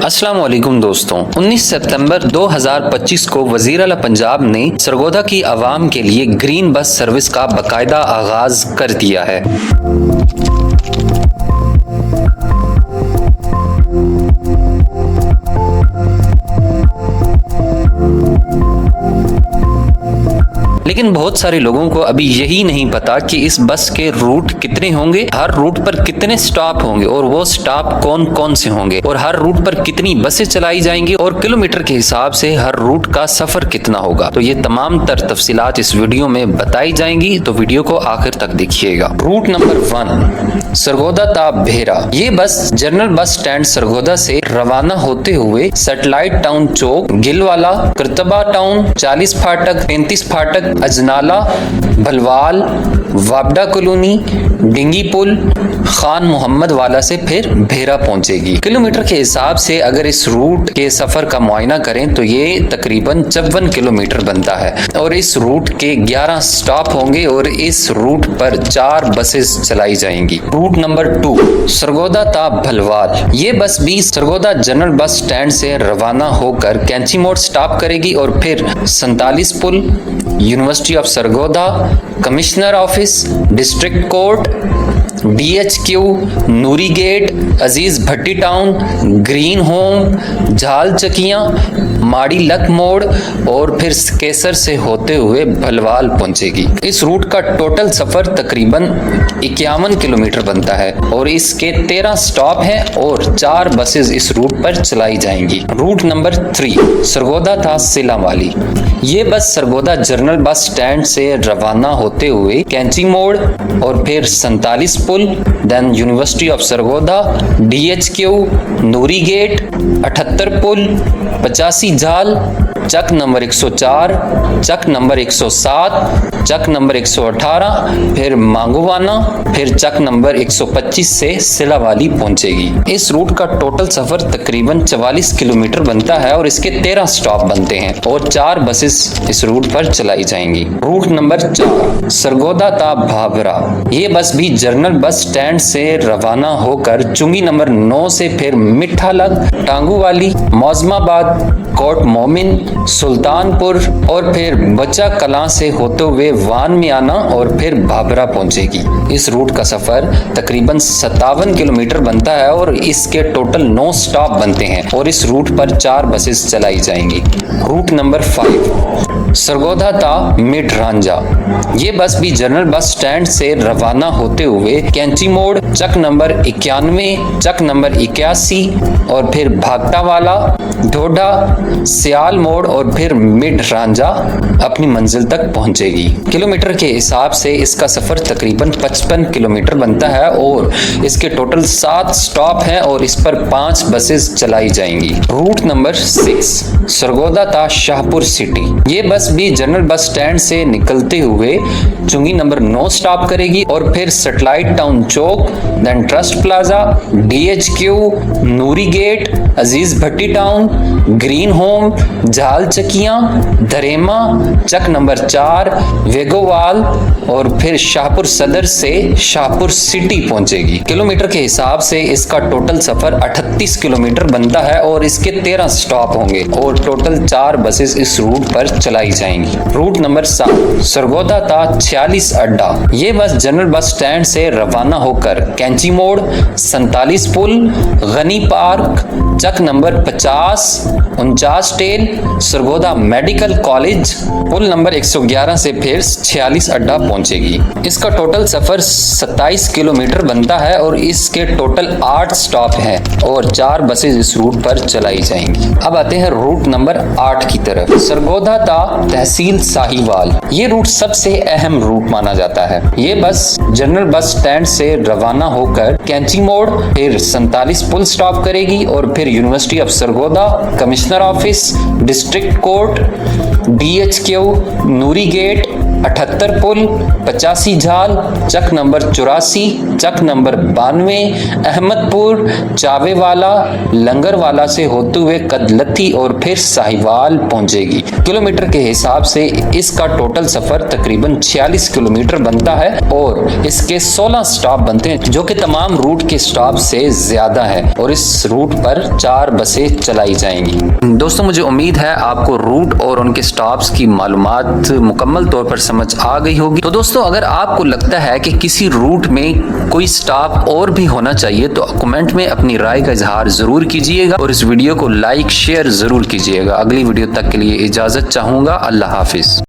अस्सलाम वालेकुम दोस्तों, 19 सितंबर 2025 को वज़ीर आला पंजाब ने सरगोधा की आवाम के लिए ग्रीन बस सर्विस का बाकायदा आगाज कर दिया है। लेकिन बहुत सारे लोगों को अभी यही नहीं पता कि इस बस के रूट कितने होंगे, हर रूट पर कितने स्टॉप होंगे और वो स्टॉप कौन कौन से होंगे और हर रूट पर कितनी बसें चलाई जाएंगी और किलोमीटर के हिसाब से हर रूट का सफर कितना होगा। तो ये तमाम तर तफसीलात इस वीडियो में बताई जाएंगी, तो वीडियो को आखिर तक देखिएगा। रूट नंबर 1 सरगोधा ता भेरा। ये बस जनरल बस स्टैंड सरगोधा से रवाना होते हुए सैटेलाइट टाउन चौक, गिलवाला, करतबा टाउन, 40 फाटक, 35 फाटक, अजनाला, भलवाल, वाबडा कॉलोनी, डिंगी पुल, खान मोहम्मद वाला से फिर भेरा पहुंचेगी। किलोमीटर के हिसाब से अगर इस रूट के सफर का मुआयना करें तो ये तकरीबन 54 किलोमीटर बनता है और इस रूट के 11 स्टॉप होंगे और इस रूट पर 4 बसेस चलाई जाएंगी। रूट नंबर 2 सरगोधा ता भलवाल। ये बस भी सरगोधा जनरल बस स्टैंड से रवाना होकर कैंची मोड़ स्टॉप करेगी और फिर 47 पुल, university of Sargodha, commissioner office, district court, DHQ, Noori gate, Aziz Bhatti town, green home, Jhal Chakiyan, माड़ी लक मोड़ और फिर केसर से होते हुए भलवाल पहुंचेगी। इस रूट का टोटल सफर तकरीबन 51 किलोमीटर बनता है और इसके 13 स्टॉप हैं और 4 बसेस इस रूट पर चलाई जाएंगी। रूट नंबर 3 सरगोधा था सिलावाली। ये बस सरगोधा जनरल बस स्टैंड से रवाना होते हुए कैंची मोड़ और फिर 47 पुल, then university of Sargodha, DHQ, Noori gate, 78 पुल, 85 झाल, चक number 104, Chak number 107, Chak number 118, फिर मांगोवाना, फिर चक नंबर 125 से सिलावाली पहुंचेगी। इस रूट का टोटल सफर तकरीबन 44 किलोमीटर बनता है और इसके 13 स्टॉप बनते हैं और 4 बसेस इस रूट पर चलाई जाएंगी। रूट नंबर 4 सरगोधा ता भाभरा। ये बस भी जनरल बस स्टैंड से रवाना होकर चुंगी नंबर 9 से फिर मिठालग, टांगूवाली, मौजमाबाद, कोट मोमिन, सुल्तानपुर और फिर बच्चा कलां से होते हुए वान में आना और फिर भाभरा पहुंचेगी। इस रूट का सफर तकरीबन 57 किलोमीटर बनता है और इसके टोटल 9 स्टॉप बनते हैं और इस रूट पर 4 बसेस चलाई जाएंगी। रूट नंबर 5 सरगोधा ता मिड रांझा। ये बस भी जनरल बस स्टैंड से रवाना होते हुए कैंची मोड़, चक नंबर 91, चक नंबर 81 और फिर भागटावाला, ढोडा, सियाल मोड़ और फिर मिड रांझा अपनी मंजिल तक पहुंचेगी। किलोमीटर के हिसाब से इसका सफर तकरीबन 55 किलोमीटर बनता है और इसके टोटल 7 स्टॉप हैं और इस पर 5 बसेस चलाई जाएंगी। रूट नंबर 6 सरगोधा ता शाहपुर सिटी। ये बस भी जनरल बस स्टैंड से निकलते हुए चुंगी नंबर 9 स्टॉप करेगी और फिर सैटेलाइट टाउन चौक, then trust plaza, DHQ, Noori gate, Aziz Bhatti town, green home, Jhal Chakia, धरेमा, चक नंबर 4, वेगोवाल और फिर शाहपुर सदर से शाहपुर सिटी पहुंचेगी। किलोमीटर के हिसाब से इसका टोटल सफर 38 किलोमीटर बनता है और इसके 13 स्टॉप होंगे और टोटल 4 बसेस इस रूट पर चलाई जाएंगी। रूट नंबर 7 सरगोधा ता 46 अड्डा। ये बस जनरल बस स्टैंड से रवाना होकर कैंची मोड़, 47 पुल, Ghani park, Chak number 50, 49 tail, Sargodha medical college, पुल नंबर 111 से फिर 46 अड्डा पहुंचेगी। इसका टोटल सफर 27 किलोमीटर बनता है और इसके टोटल 8 स्टॉप हैं और 4 बसेस इस रूट पर चलाई जाएंगी। अब आते हैं रूट नंबर 8 की तरफ। सरगोधा ता तहसील साहिवाल। ये रूट सबसे अहम रूट माना जाता है। ये बस जनरल बस स्टैंड से रवाना होकर कैंची मोड़, फिर 47 पुल स्टॉप करेगी और फिर university of Sargodha, commissioner office, district court, DHQ, Noori gate, 78 पुल, 85 झाल, चक नंबर 84, चक नंबर 92, अहमदपुर, चावेवाला, लंगरवाला से होते हुए कदलती और फिर साहिवाल पहुंचेगी। किलोमीटर के हिसाब से इसका टोटल सफर तकरीबन 46 किलोमीटर बनता है और इसके 16 स्टॉप बनते हैं, जो कि तमाम रूट के स्टॉप से ज्यादा है और इस रूट पर 4 बसें चलाई जाएंगी। दोस्तों, मुझे उम्मीद है आपको रूट और उनके स्टॉप्स की मालूमात मुकम्मल तौर पर समझ आ गई होगी। तो दोस्तों, अगर आपको लगता है कि किसी रूट में कोई स्टॉप और भी होना चाहिए तो कमेंट में अपनी राय का इजहार जरूर कीजिएगा और इस वीडियो को लाइक शेयर जरूर कीजिएगा। अगली वीडियो तक के लिए इजाजत चाहूंगा। अल्लाह हाफिज।